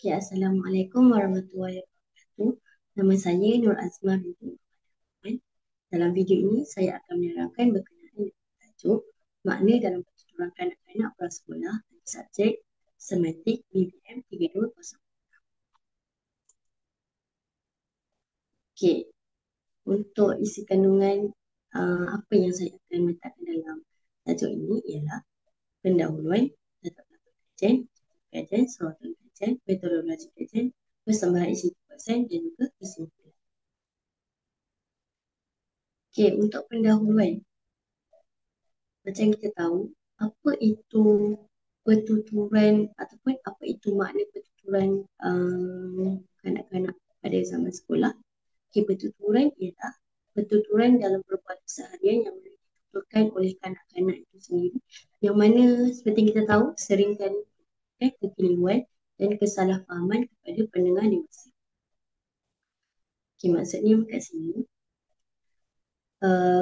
Okay, Assalamualaikum warahmatullahi wabarakatuh. Nama saya Nur Azmah binti Muhammad. Dalam video ini, saya akan menerangkan berkenaan dengan tajuk makna dalam pertuturan kanak-kanak prasekolah dari subjek Semantik BBM 3201. Okey, untuk isi kandungan apa yang saya akan letakkan dalam tajuk ini ialah pendahuluan, latar belakang kajian, sorotan kajian, metodologi kajian, persembahan isi tugasan dan juga kesimpulan. Okey, untuk pendahuluan, macam kita tahu, apa itu pertuturan ataupun apa itu makna pertuturan kanak-kanak pada zaman sekolah. Okay, pertuturan ialah pertuturan dalam perbuatan seharian yang dituturkan oleh kanak-kanak itu sendiri. Yang mana seperti kita tahu, seringkali kekeliruan dan kesalahfahaman kepada pendengar dewasa. Okay, maksudnya kat sini,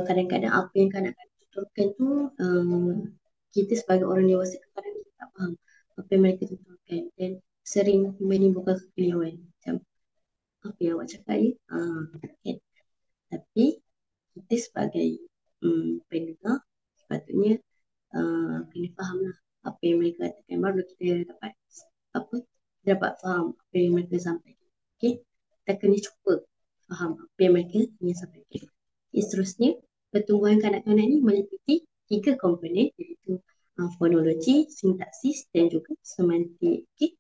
kadang-kadang apa yang kanak-kanak tuturkan tu kita sebagai orang dewasa kadang kita tak faham apa yang mereka tuturkan dan sering menimbulkan kekeliruan macam apa yang awak cakap ni kan? Tapi kita sebagai pendengar sepatutnya kena faham lah apa yang mereka katakan, baru kita dapat apa dapat faham apa yang mereka sampaikan. Okay? Kita kena cuba faham apa yang mereka ingin sampaikan. Seterusnya, pertumbuhan kanak-kanak ni meliputi 3 komponen iaitu fonologi, sintaksis dan juga semantik. Okay?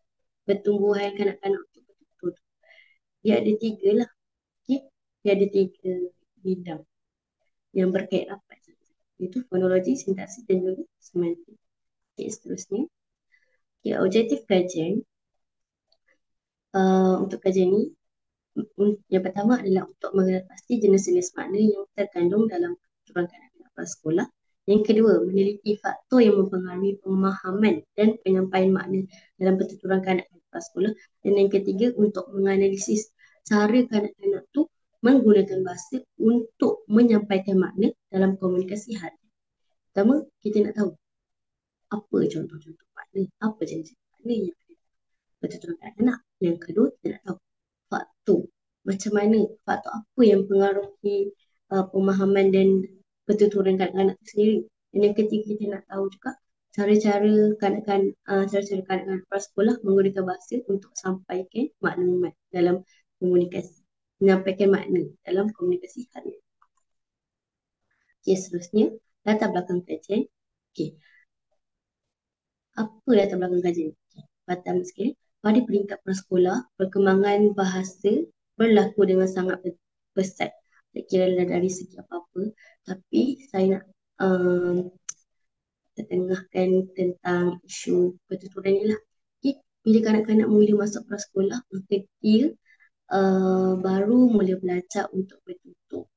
Pertumbuhan kanak-kanak untuk betul-betul dia ada 3 lah. Okay? Dia ada 3 bidang yang berkait rapat, iaitu fonologi, sintaksis dan juga semantik. Okay, seterusnya, okay, objektif kajian untuk kajian ni yang pertama adalah untuk mengenal pasti jenis-jenis makna yang terkandung dalam pertuturan kanak-kanak prasekolah. Yang kedua, meneliti faktor yang mempengaruhi pemahaman dan penyampaian makna dalam pertuturan kanak-kanak prasekolah. Dan yang ketiga, untuk menganalisis cara kanak-kanak tu menggunakan bahasa untuk menyampaikan makna dalam komunikasi harian. Pertama, kita nak tahu apa contoh-contoh makna, apa jenis makna yang ada pertuturan kanak-kanak. Yang kedua, kita nak tahu faktor. Macam mana, faktor apa yang pengaruhi pemahaman dan pertuturan kanak-kanak itu sendiri. Dan yang ketiga, kita nak tahu juga cara-cara kanak-kanak prasekolah menggunakan bahasa untuk sampaikan maklumat dalam komunikasi. Menyampaikan makna dalam komunikasi harian. Okay, seterusnya, latar belakang kajian. Okay, apa latar belakang kajian? Okay, pertama sekali, pada peringkat prasekolah, perkembangan bahasa berlaku dengan sangat pesat. Tak kira dari segi apa-apa. Tapi saya nak tertengahkan tentang isu pertuturan ni lah. Okay. Bila kanak-kanak mula masuk prasekolah, maka dia baru mula belajar untuk bertutur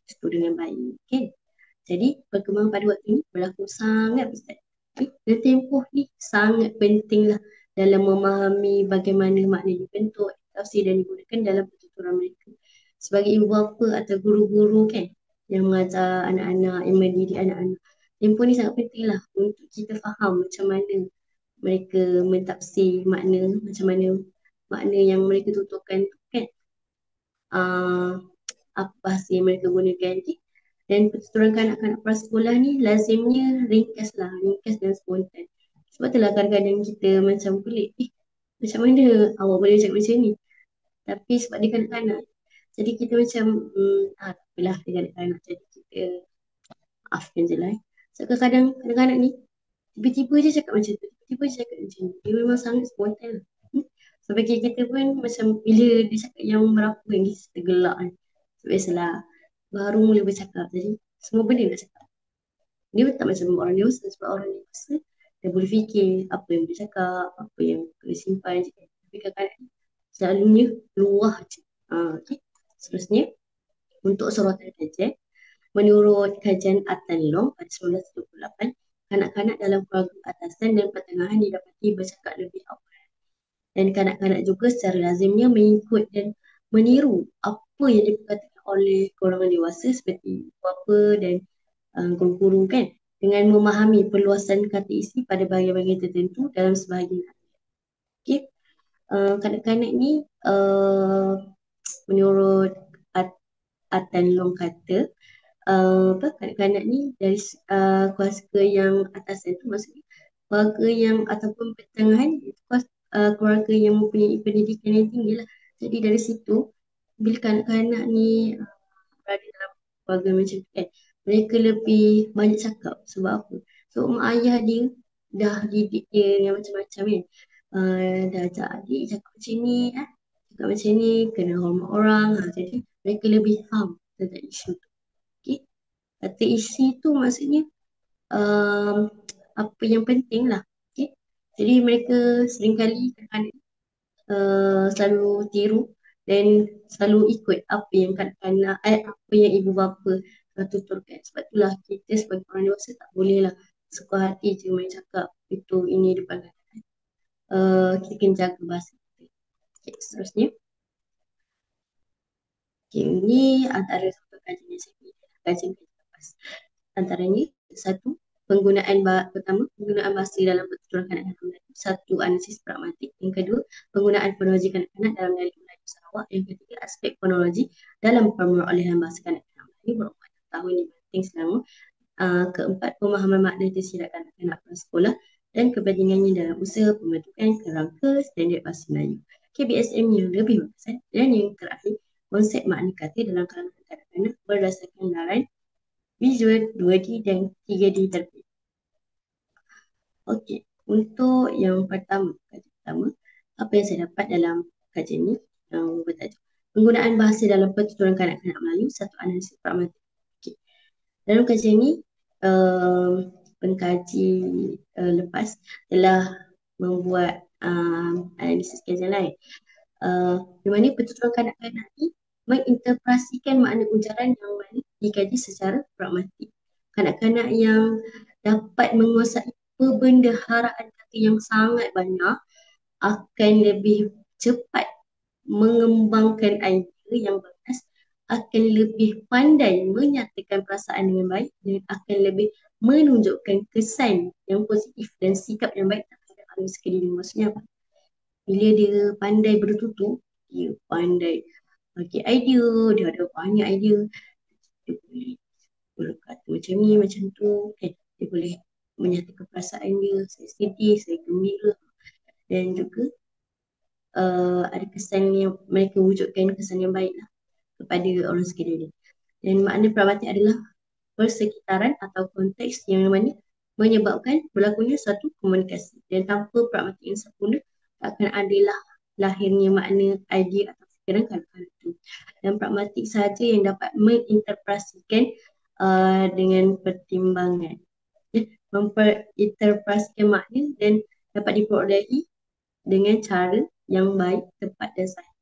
itu dengan baik. Okay. Jadi perkembangan pada waktu ini berlaku sangat pesat. Okay. Dan tempoh ni sangat penting lah dalam memahami bagaimana makna dibentuk, tafsir dan digunakan dalam pertuturan mereka. Sebagai ibu bapa atau guru-guru kan yang mengajar anak-anak, yang mendidik anak-anak, tempoh ni sangat penting lah untuk kita faham macam mana mereka mentafsir makna, macam mana makna yang mereka tuturkan tu kan. Apa bahasa yang mereka gunakan. Dan pertuturan kanak-kanak prasekolah ni lazimnya ringkas dan spontan. Sebab itulah kadang-kadang kita macam pelik, macam mana awak boleh cakap macam ni? Tapi sebab dia kanak-kanak, jadi kita macam tak apalah dia kanak-kanak, jadi kita maafkan je lah. Sebab kadang-kadang kanak-kanak ni tiba-tiba je cakap macam tu, tiba-tiba je cakap macam ni. Dia memang sangat spontan lah. Sampai kita pun macam bila dia cakap yang berapa yang kita tergelak kan. Biasalah, baru mula bercakap, jadi semua benda nak cakap. Dia tak macam orang dewasa, sebab orang dewasa dia boleh fikir apa yang boleh cakap, apa yang boleh simpan je. Tapi kadang-kadang selalunya luah je. Okay. Seterusnya, untuk sorotan kajian, menurut kajian Atan Long pada 1978, kanak-kanak dalam keluarga atasan dan pertengahan didapati bercakap lebih awal. Dan kanak-kanak juga secara lazimnya mengikut dan meniru apa yang diperkatakan oleh golongan dewasa seperti bapa dan guru-guru kan, dengan memahami perluasan kata isi pada bahagian-bahagian tertentu dalam sebahagian ayat. Okay. Kanak-kanak ni menurut Atan Long kata, kanak-kanak ni dari keluarga yang atasan tu, maksudnya keluarga yang ataupun pertengahan itu keluarga yang mempunyai pendidikan yang tinggi lah. Jadi dari situ bila kanak-kanak ni berada dalam keluarga macam tu kan, mereka lebih banyak cakap. Sebab apa? So mak ayah dia dah didik dia dengan macam-macam kan. Dah ajak adik cakap macam ni, cakap macam ni, kena hormat orang. Jadi mereka lebih faham tentang isu tu. Okay. Kata isi tu maksudnya um, apa yang penting lah. Okay. Jadi mereka seringkali kadang-kadang selalu tiru dan selalu ikut apa yang kanak-kanak, apa yang ibu bapa tuturkan. Sebab itulah kita sebagai orang dewasa tak boleh lah suka hati je main cakap itu ini depan kanak-kanak. Kita kena jaga bahasa kita. Okay, seterusnya. Okay, ini antara satu kajian yang saya pilih. Kajian lepas. Antaranya, satu, pertama, penggunaan bahasa dalam pertuturan kanak-kanak Melayu. Satu, analisis pragmatik. Yang kedua, penggunaan fonologi kanak-kanak dalam dialek Melayu Sarawak. Yang ketiga, aspek fonologi dalam perolehan bahasa kanak-kanak Melayu berumur tahun yang penting selama. Keempat, pemahaman makna tersirat kanak-kanak prasekolah dan kepentingannya dalam usaha pembentukan kerangka standard bahasa Melayu. KBSM yang lebih berkesan. Dan yang terakhir, konsep makna kata dalam kalangan kanak-kanak berdasarkan laran visual 2D dan 3D terbit. Okey, untuk yang pertama, apa yang saya dapat dalam kajian ini yang bertajuk penggunaan bahasa dalam pertuturan kanak-kanak Melayu, satu analisis pragmatik. Okay. Dalam kajian ini, pengkaji lepas telah membuat analisis kajian lain. Di mana pertuturan kanak-kanak ini menginterpretasikan makna ujaran yang mana dikaji secara pragmatik. Kanak-kanak yang dapat menguasai perbendaharaan kata yang sangat banyak akan lebih cepat mengembangkan idea yang bagus, akan lebih pandai menyatakan perasaan dengan baik dan akan lebih menunjukkan kesan yang positif dan sikap yang baik terhadap orang sekeliling. Maksudnya apa? Bila dia pandai bertutur, dia pandai bagi idea, dia ada banyak idea. Dia boleh berkata macam ni, macam tu. Kan? Dia boleh menyatakan perasaan dia, saya sedih, saya gembira. Dan juga ada kesan yang mereka wujudkan kesan yang baik lah kepada orang sekeliling. Dan makna pragmatik adalah persekitaran atau konteks yang mana menyebabkan berlakunya suatu komunikasi. Dan tanpa pragmatik yang sempurna, tak akan adalah lahirnya makna, idea atau fikiran kanak-kanak itu. Dan pragmatik sahaja yang dapat menginterpretasikan dengan pertimbangan. Memperinterpretasikan makna dan dapat diperolehi dengan cara yang baik, tepat dan sahih.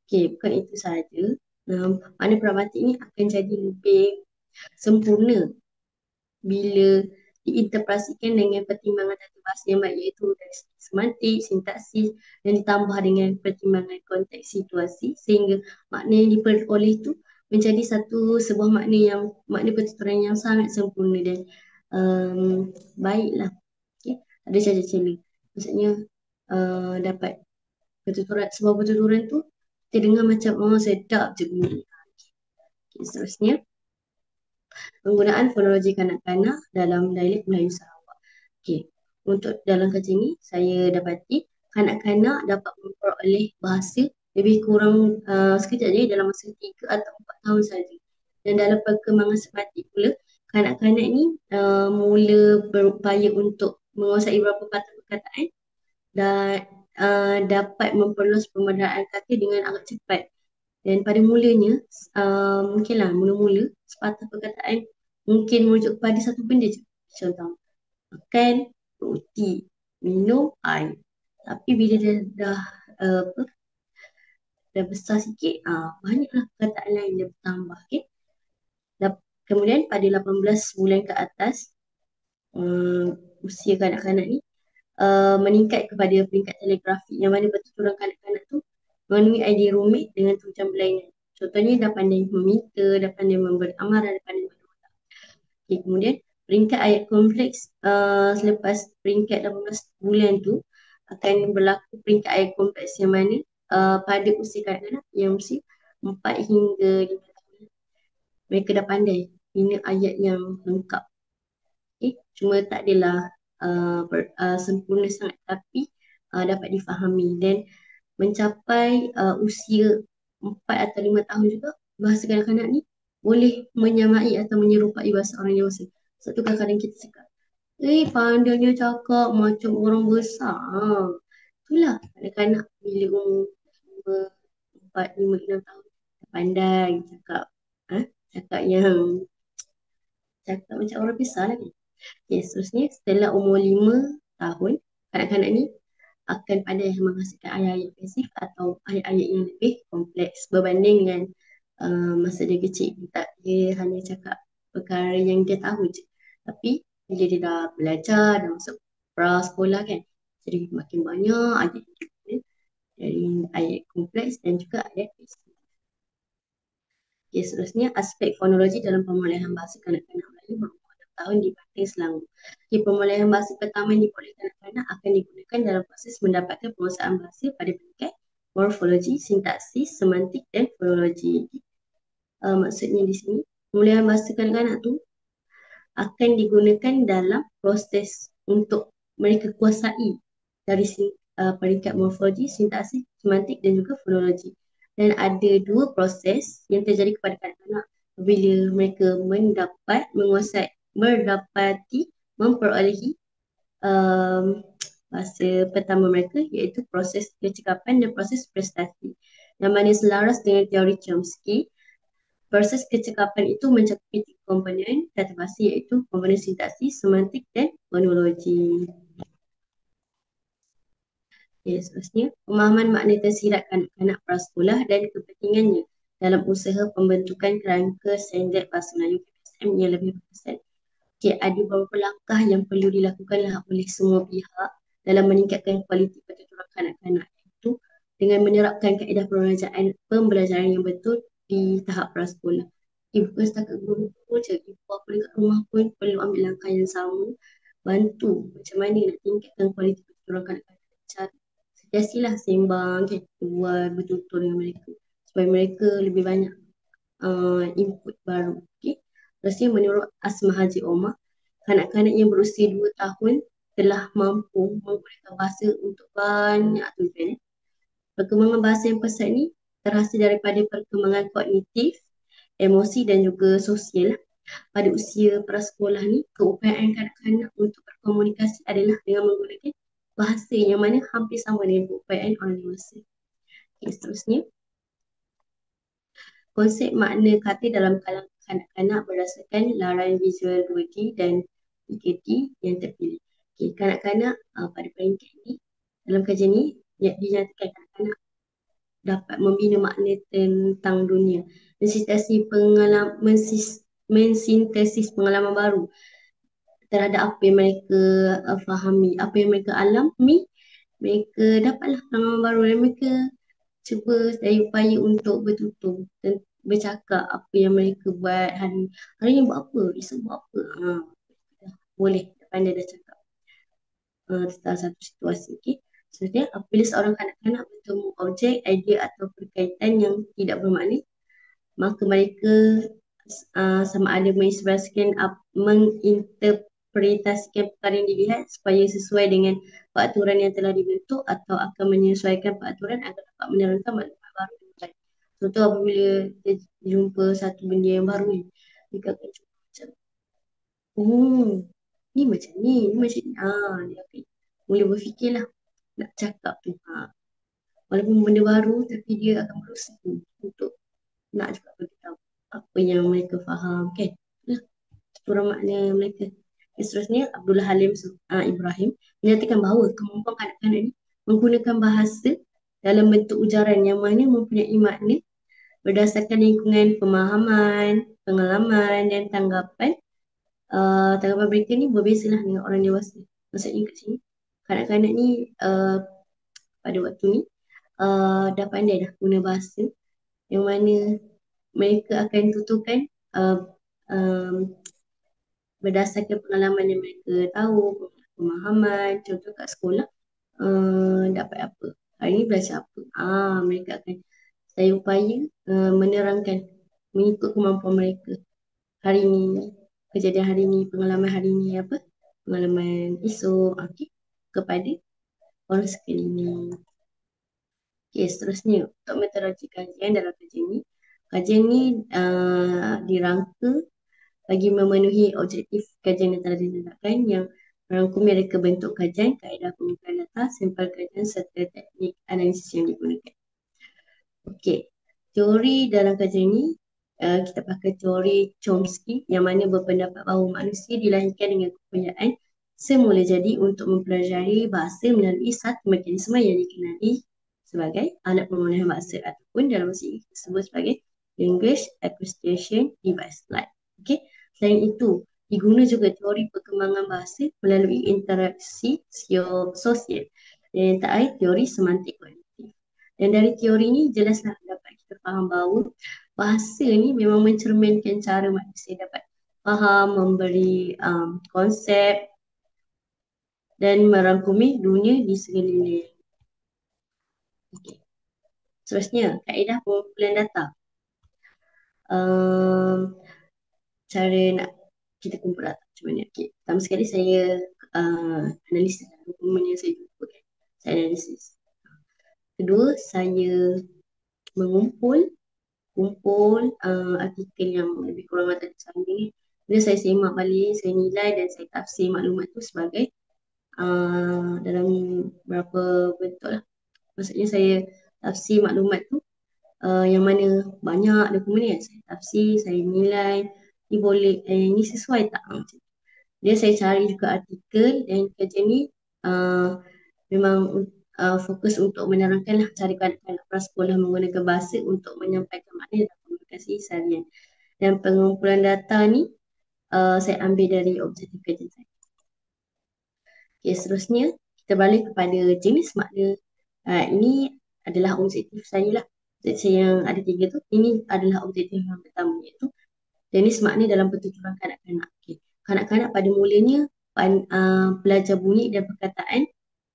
Okey, bukan itu sahaja. Makna pragmatik ini akan jadi lebih sempurna bila diinterpretasikan dengan pertimbangan tata bahasa yang baik, iaitu dari segi semantik, sintaksis dan ditambah dengan pertimbangan konteks situasi sehingga makna yang diperoleh itu menjadi sebuah makna pertuturan yang sangat sempurna dan baiklah. Okay. Ada celah-celah. Maksudnya dapat sebuah pertuturan tu kita dengar macam sedap je bunyi. Okay, seterusnya, penggunaan fonologi kanak-kanak dalam dialek Melayu Sarawak. Okey, untuk dalam kajian ini saya dapati kanak-kanak dapat memperoleh bahasa lebih kurang sekejap je dalam masa 3 atau 4 tahun saja. Dan dalam perkembangan sepatik pula, kanak-kanak ni mula berupaya untuk menguasai beberapa patah perkataan dan dapat memperluas pemberdayaan kata dengan agak cepat. Dan pada mulanya, mungkinlah mula-mula sepatah perkataan mungkin merujuk kepada satu benda je. Contoh, makan roti, minum air. Tapi bila dia dah besar sikit, banyaklah perkataan lain dia bertambah. Okay? Kemudian pada 18 bulan ke atas, usia kanak-kanak ni meningkat kepada peringkat telegrafi yang mana pertuturan kanak-kanak tu mengandungi idea rumit dengan tujuan berlainan. Contohnya dah pandai meminta, dah pandai memberi amaran, dah pandai menolak. Okay, kemudian peringkat ayat kompleks selepas peringkat 18 bulan tu akan berlaku peringkat ayat kompleks yang mana pada usia kanak-kanak yang usia 4 hingga 5 tahun mereka dah pandai bina ayat yang lengkap. Okay? Cuma tak adalah sempurna sangat, tapi dapat difahami dan mencapai usia 4 atau 5 tahun juga bahasa kanak-kanak ni boleh menyamai atau menyerupai bahasa orang dewasa. Sebab tu kadang-kadang kita cakap, pandainya cakap macam orang besar. Itulah kanak-kanak bila umur 4, 5, 6 tahun pandai cakap. Cakap yang cakap macam orang besar lah kan. Okay, seterusnya setelah umur 5 tahun, kanak-kanak ni akan pandai menghasilkan ayat-ayat pasif atau ayat-ayat yang lebih kompleks berbanding dengan masa dia kecil. Dia hanya cakap perkara yang dia tahu je. Tapi bila dia dah belajar, dah masuk pra-sekolah kan, jadi makin banyak ayat dari ayat kompleks dan juga ayat pasif. Okay, seterusnya aspek fonologi dalam pemulihan bahasa kanak-kanak Melayu berumur 6 tahun dibanding Selangor. Okay, pemulihan bahasa pertama yang diperoleh kanak-kanak akan digunakan dalam proses mendapatkan penguasaan bahasa pada peringkat morfologi, sintaksis, semantik dan fonologi. Maksudnya di sini, pemulihan bahasa kanak-kanak tu akan digunakan dalam proses untuk mereka kuasai dari peringkat morfologi, sintaksis, semantik dan juga fonologi. Dan ada dua proses yang terjadi kepada kanak-kanak bila mereka memperolehi bahasa pertama mereka, iaitu proses kecakapan dan proses prestasi. Yang mana selaras dengan teori Chomsky, proses kecakapan itu mencakupi 3 komponen tata bahasa, iaitu komponen sintaksis, semantik dan fonologi. Okay, seterusnya, pemahaman makna tersirat kanak-kanak prasekolah dan kepentingannya dalam usaha pembentukan kerangka standard bahasa Melayu KPSM yang lebih berkesan. Okay, ada beberapa langkah yang perlu dilakukan oleh semua pihak dalam meningkatkan kualiti pertuturan kanak-kanak, itu dengan menerapkan kaedah pembelajaran yang betul di tahap prasekolah. Bukan setakat guru je, ibu apa dekat rumah pun perlu ambil langkah yang sama, bantu macam mana nak tingkatkan kualiti pertuturan kanak-kanak. Sentiasalah sembang, buat bertutur dengan mereka supaya mereka lebih banyak input baru. Okay. Terusnya menurut Asma Haji Omar, kanak-kanak yang berusia 2 tahun telah mampu menggunakan bahasa untuk banyak tujuan. Perkembangan bahasa yang pesat ni terhasil daripada perkembangan kognitif, emosi dan juga sosial. Pada usia prasekolah ni, keupayaan kanak-kanak untuk berkomunikasi adalah dengan menggunakan bahasa yang mana hampir sama dengan keupayaan orang dewasa. Okay, seterusnya, konsep makna kata dalam kalangan kanak-kanak berdasarkan laran visual 2D dan 3D yang terpilih. Okay, kanak-kanak pada peringkat ini, dalam kajian ni, dinyatakan kanak-kanak dapat membina makna tentang dunia, mensintesis pengalaman baru terhadap apa yang mereka fahami, apa yang mereka alami. Mereka dapatlah pengalaman baru dan mereka cuba daya upaya untuk bertutur dan bercakap apa yang mereka buat hari ni buat apa, esok buat apa. Boleh pandai dah cakap tentang satu situasi. Okay. Seterusnya, apabila seorang kanak-kanak bertemu objek, idea atau perkaitan yang tidak bermakna, maka mereka sama ada menginterpretasikan perkara yang dilihat supaya sesuai dengan peraturan yang telah dibentuk atau akan menyesuaikan peraturan agar dapat menerangkan maklumat baru. Contoh apabila dia jumpa satu benda yang baru ni, dia akan cuba macam, ni macam ni macam ni. Dia akan mula berfikirlah nak cakap tu. Walaupun benda baru, tapi dia akan berusaha untuk nak juga beritahu apa yang mereka faham kan. Turun makna mereka. Seterusnya, Abdullah Halim Ibrahim menyatakan bahawa kemampuan kanak-kanak ini menggunakan bahasa dalam bentuk ujaran yang mana mempunyai makna berdasarkan lingkungan pemahaman, pengalaman dan tanggapan. Tanggapan mereka ni berbezalah dengan orang dewasa. Maksudnya kat sini, kanak-kanak ni pada waktu ni dah pandai dah guna bahasa yang mana mereka akan tuturkan berdasarkan pengalaman yang mereka tahu, pemahaman, contoh kat sekolah. dapat apa, hari ni belajar apa. Mereka akan, saya upaya menerangkan mengikut kemampuan mereka. Hari ni, kejadian hari ni, pengalaman hari ni apa, pengalaman esok, okey, kepada orang sekeliling. Okey, seterusnya untuk metodologi kajian dalam kajian ni dirangka bagi memenuhi objektif kajian yang telah ditetapkan yang merangkumi reka bentuk kajian, kaedah pengumpulan data, sampel kajian serta teknik analisis yang digunakan. Okey, teori dalam kajian ini kita pakai teori Chomsky yang mana berpendapat bahawa manusia dilahirkan dengan kepunyaan semula jadi untuk mempelajari bahasa melalui satu mekanisme yang dikenali sebagai alat pemulihan bahasa ataupun dalam bahasa Inggeris disebut sebagai language acquisition device. Okey, selain itu diguna juga teori perkembangan bahasa melalui interaksi sosial dan terakhir teori semantik kognitif. Dan dari teori ni jelaslah dapat kita faham bahawa bahasa ni memang mencerminkan cara manusia dapat faham, memberi konsep dan merangkumi dunia di sekeliling. Okay. Seterusnya, kaedah pengumpulan data. Cara nak kita kumpul data macam mana? Okay. Pertama sekali saya analisis dokumen yang saya jumpa kan. Saya analisis. Kedua, saya mengumpul artikel yang lebih kurang ada di sana ni. Bila saya semak balik, saya nilai dan saya tafsir maklumat tu sebagai dalam berapa bentuk lah. Maksudnya saya tafsir maklumat tu yang mana banyak dokumen ni, saya tafsir, saya nilai, ni boleh, ni sesuai tak? Macam dia saya cari juga artikel dan kerja ni memang fokus untuk menerangkan lah cara kanak-kanak prasekolah menggunakan bahasa untuk menyampaikan makna dalam komunikasi seharian. Dan pengumpulan data ni saya ambil dari objektif kerja saya. Okay, seterusnya kita balik kepada jenis makna. Ini adalah objektif saya lah. Objektif saya yang ada 3 tu, ini adalah objektif yang pertama, iaitu jenis makna dalam pertuturan kanak-kanak. Okay. Kanak-kanak pada mulanya belajar bunyi dan perkataan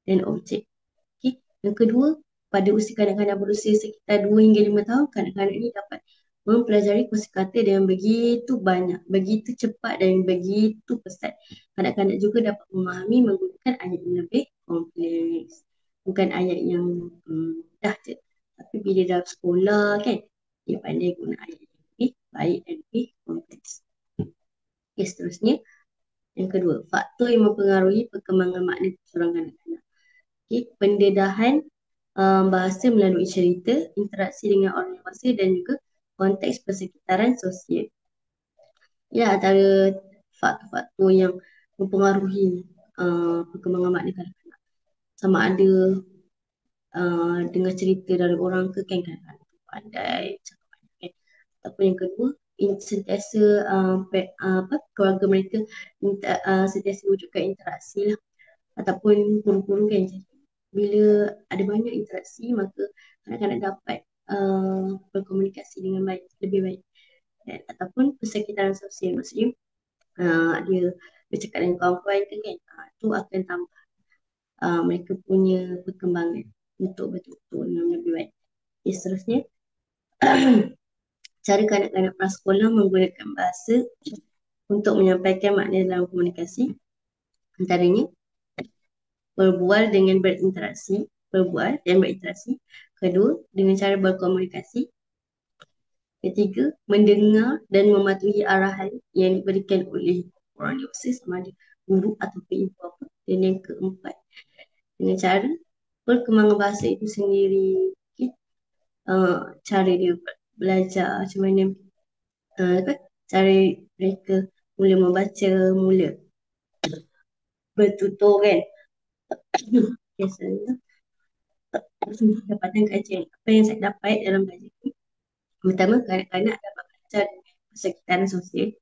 dan objek. Okay. Yang kedua, pada usia kanak-kanak berusia sekitar 2 hingga 5 tahun, kanak-kanak ini dapat mempelajari kosakata dengan begitu banyak, begitu cepat dan begitu pesat. Kanak-kanak juga dapat memahami menggunakan ayat yang lebih kompleks. Bukan ayat yang mudah je. Tapi bila dalam sekolah kan, dia pandai guna ayat yang lebih baik dan lebih kompleks. Okay, seterusnya. Yang kedua, faktor yang mempengaruhi perkembangan makna seorang kanak-kanak. Okay, pendedahan bahasa melalui cerita, interaksi dengan orang dewasa dan juga konteks persekitaran sosial. Ya, antara faktor-faktor yang mempengaruhi perkembangan makna kanak-kanak. Sama ada dengar cerita dari orang ke kan, kanak-kanak pandai cakap banyak kan. Ataupun yang kedua, sentiasa keluarga mereka sentiasa wujudkan interaksi lah. Ataupun guru-guru kan, bila ada banyak interaksi maka kanak-kanak dapat berkomunikasi dengan baik, lebih baik. Ataupun persekitaran sosial, maksudnya dia bercakap dengan kawan-kawan ke kan, tu akan tambah mereka punya perkembangan untuk betul-betul yang lebih baik. Okay, seterusnya cara kanak-kanak prasekolah menggunakan bahasa untuk menyampaikan makna dalam komunikasi. Antaranya berbual dengan berinteraksi, berbual dan berinteraksi. Kedua, dengan cara berkomunikasi. Ketiga, mendengar dan mematuhi arahan yang diberikan oleh orang dewasa sama ada guru ataupun ibu bapa. Dan yang keempat, dengan cara perkembangan bahasa itu sendiri. Okay. Cara dia belajar macam mana, cara mereka mula membaca, mula bertutur kan. Biasanya dapatan kajian apa yang saya dapat dalam kajian ini. Pertama, kanak-kanak dapat belajar persekitaran sosial.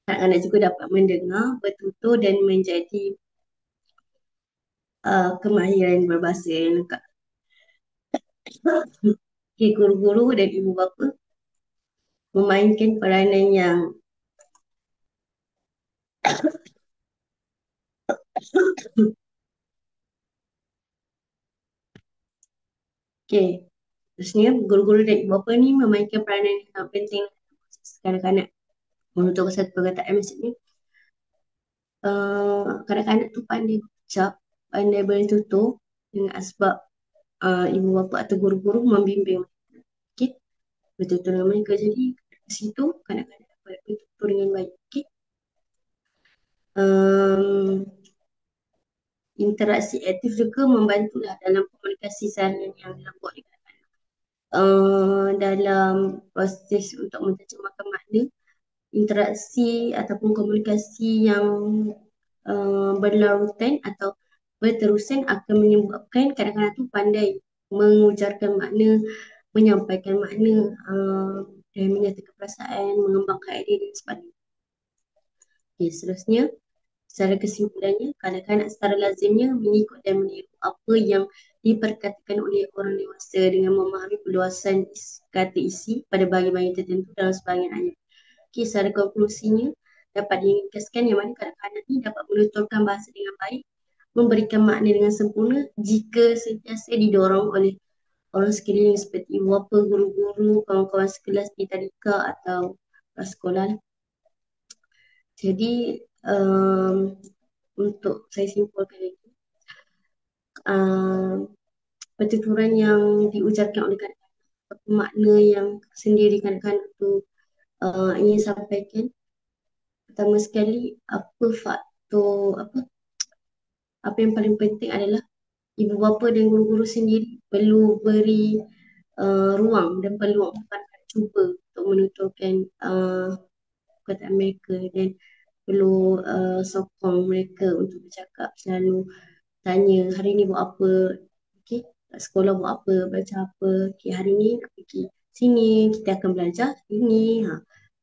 Kanak-kanak juga dapat mendengar, bertutur dan menjadi kemahiran berbahasa yang lengkap. Okay, guru-guru dan ibu bapa memainkan peranan yang Okey. Terusnya, guru-guru dan ibu bapa ni memainkan peranan yang sangat penting kanak-kanak untuk satu perkataan. Maksudnya, kanak-kanak tu pandai berucap, pandai bertutur dengan sebab ibu bapa atau guru-guru membimbing. Okey, bertutur dengan mereka. Jadi, kat situ kanak-kanak dapat bertutur dengan baik. Okey. Um, Interaksi aktif juga membantulah dalam komunikasi seharian yang dilakukan oleh kanak-kanak. Dalam proses untuk menterjemahkan makna, interaksi ataupun komunikasi yang berlarutan atau berterusan akan menyebabkan kanak-kanak tu pandai mengujarkan makna, menyampaikan makna, dan menyatakan perasaan, mengembangkan idea dan sebagainya. Okay, seterusnya, secara kesimpulannya, kanak-kanak secara lazimnya mengikut dan meniru apa yang diperkatakan oleh orang dewasa dengan memahami perluasan kata isi pada bahagian-bahagian tertentu dalam sebahagian ayat. Okay, secara konklusinya, dapat diringkaskan yang mana kanak-kanak ni dapat menuturkan bahasa dengan baik, memberikan makna dengan sempurna jika sentiasa didorong oleh orang sekeliling seperti ibu bapa, guru-guru, kawan-kawan sekelas di tadika atau sekolah. Jadi, untuk saya simpulkan lagi, pertuturan yang diujarkan oleh kanak-kanak, makna yang sendiri kanak-kanak tu ingin sampaikan. Pertama sekali, apa yang paling penting adalah ibu bapa dan guru-guru sendiri perlu beri ruang dan peluang kepada cuba untuk menuturkan perkataan mereka, dan perlu sokong mereka untuk bercakap, selalu tanya hari ni buat apa, okey, kat sekolah buat apa, belajar apa, okey, hari ni nak pergi sini, kita akan belajar ini,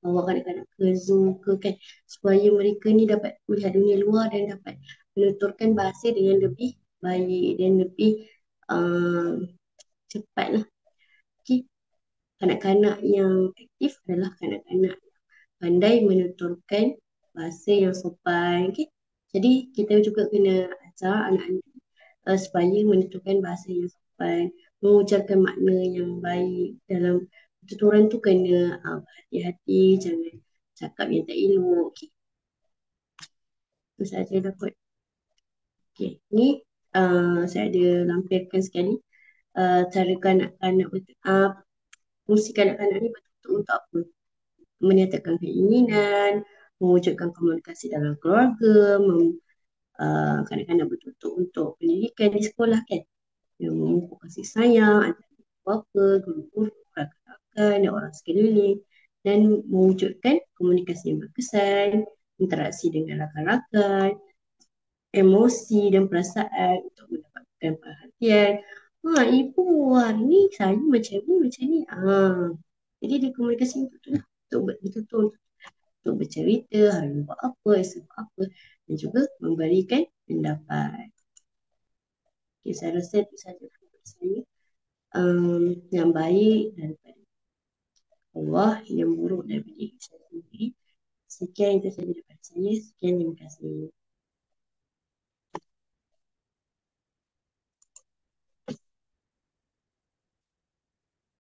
bawa kanak-kanak ke zoo ke kan, supaya mereka ni dapat melihat dunia luar dan dapat menuturkan bahasa dengan lebih baik dan lebih uh, cepat lah. Okay. Kanak-kanak yang aktif adalah kanak-kanak pandai menuturkan bahasa yang sopan. Okay. Jadi kita juga kena ajar anak-anak supaya menuturkan bahasa yang sopan, mengucapkan makna yang baik dalam tuturan tu, kena berhati-hati, jangan cakap yang tak elok. Okay. Itu saja dah kot. Okay. Ni saya ada lampirkan sekali cara kanak-kanak fungsi kanak-kanak ni betul-betul untuk apa? Menyatakan keinginan, mewujudkan komunikasi dalam keluarga, kanak-kanak betul-betul untuk pendidikan di sekolah kan, yang memupuk kasih sayang antara bapa, guru-guru, rakan-rakan dan orang sekeliling, dan mewujudkan komunikasi yang berkesan, interaksi dengan rakan-rakan, emosi dan perasaan untuk mendapatkan perhatian. Ibu hari ni saya macam ni, macam ni. Jadi di komunikasi itu lah, untuk betul-betul untuk bercerita, hari ni buat apa, esok buat apa, dan juga memberikan pendapat. Okay, saya rasa itu saja dari saya. Yang baik daripada Allah, yang buruk daripada diri saya sendiri. Sekian itu saja daripada saya. Sekian, terima kasih.